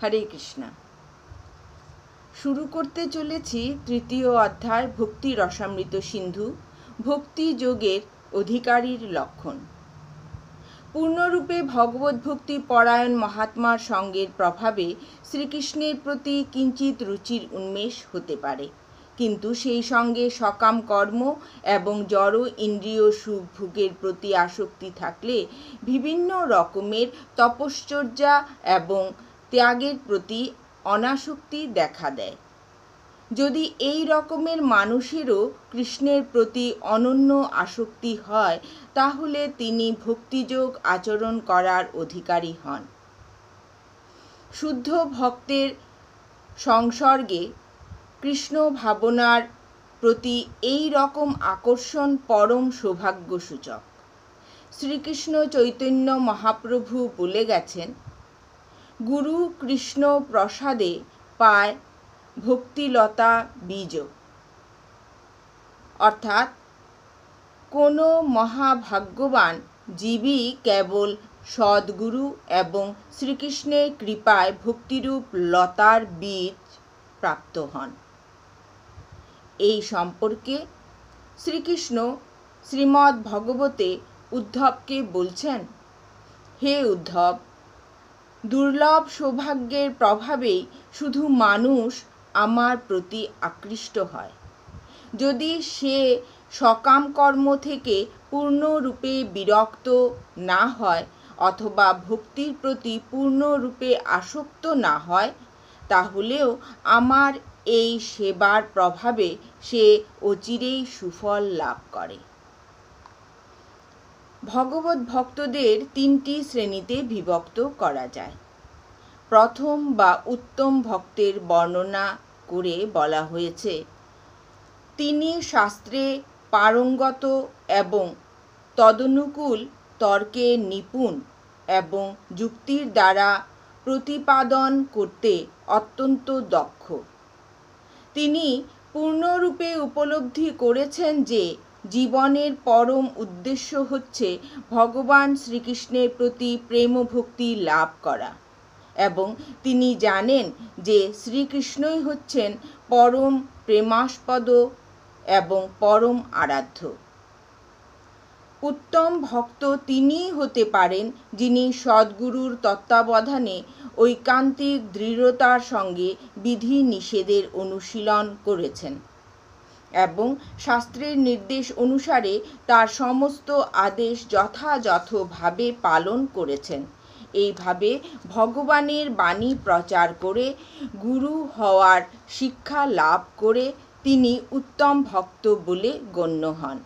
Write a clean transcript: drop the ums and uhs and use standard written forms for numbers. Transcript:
হরে কৃষ্ণা। শুরু করতে চলেছি তৃতীয় অধ্যায় ভক্তি রসামৃত সিন্ধু, ভক্তি যোগের অধিকারীর লক্ষণ। পূর্ণরূপে ভগবদ্ভক্তি পরায়ণ মহাত্মার সঙ্গের প্রভাবে শ্রীকৃষ্ণের প্রতি কিঞ্চিত রুচির উন্মেষ হতে পারে, কিন্তু সেই সঙ্গে সকাম কর্ম এবং জড় ইন্দ্রিয় সুখ ভোগের প্রতি আসক্তি থাকলে বিভিন্ন রকমের তপশ্চর্যা এবং ত্যাগের প্রতি অনাসক্তি দেখা দেয়। যদি এই রকমের মানুষেরও কৃষ্ণের প্রতি অনন্য আসক্তি হয়, তাহলে তিনি ভক্তিযোগ আচরণ করার অধিকারী হন। শুদ্ধ ভক্তের সংসর্গে কৃষ্ণ ভাবনার প্রতি এই রকম আকর্ষণ পরম সৌভাগ্যসূচক। শ্রীকৃষ্ণ চৈতন্য মহাপ্রভু বলে গেছেন, গুরু কৃষ্ণ প্রসাদে পায় ভক্তিলতা বীজ। অর্থাৎ কোনো মহাভাগ্যবান জীবই কেবল সদ্গুরু এবং শ্রীকৃষ্ণের কৃপায় ভক্তিরূপ লতার বীজ প্রাপ্ত হন। এই সম্পর্কে শ্রীকৃষ্ণ শ্রীমদ্ ভগবতে উদ্ধবকে বলছেন, হে উদ্ধব, দুর্লভ সৌভাগ্যের প্রভাবেই শুধু মানুষ আমার প্রতি আকৃষ্ট হয়। যদি সে সকাম কর্ম থেকে পূর্ণরূপে বিরক্ত না হয় অথবা ভক্তির প্রতি পূর্ণরূপে আসক্ত না হয়, তাহলেও আমার এই সেবার প্রভাবে সে অচিরেই সুফল লাভ করে। ভগবত ভক্তদের তিনটি শ্রেণীতে বিভক্ত করা যায়। প্রথম বা উত্তম ভক্তের বর্ণনা করে বলা হয়েছে, তিনি শাস্ত্রে পারঙ্গত এবং তদনুকূল তর্কে নিপুণ এবং যুক্তির দ্বারা প্রতিপাদন করতে অত্যন্ত দক্ষ। তিনি পূর্ণরূপে উপলব্ধি করেছেন যে জীবনের পরম উদ্দেশ্য হচ্ছে ভগবান শ্রীকৃষ্ণের প্রতি প্রেম ভক্তি লাভ করা, এবং তিনি জানেন যে শ্রীকৃষ্ণই হচ্ছেন পরম প্রেমাস্পদ এবং পরম আরাধ্য। উত্তম ভক্ত তিনিই হতে পারেন যিনি সদ্গুরুর তত্ত্বাবধানে ঐকান্তিক দৃঢ়তার সঙ্গে বিধি নিষেধের অনুশীলন করেছেন এবং শাস্ত্রের নির্দেশ অনুসারে তার সমস্ত আদেশ যথাযথভাবে পালন করেছেন। এইভাবে ভগবানের বাণী প্রচার করে গুরু হওয়ার শিক্ষা লাভ করে তিনি উত্তম ভক্ত বলে গণ্য হন।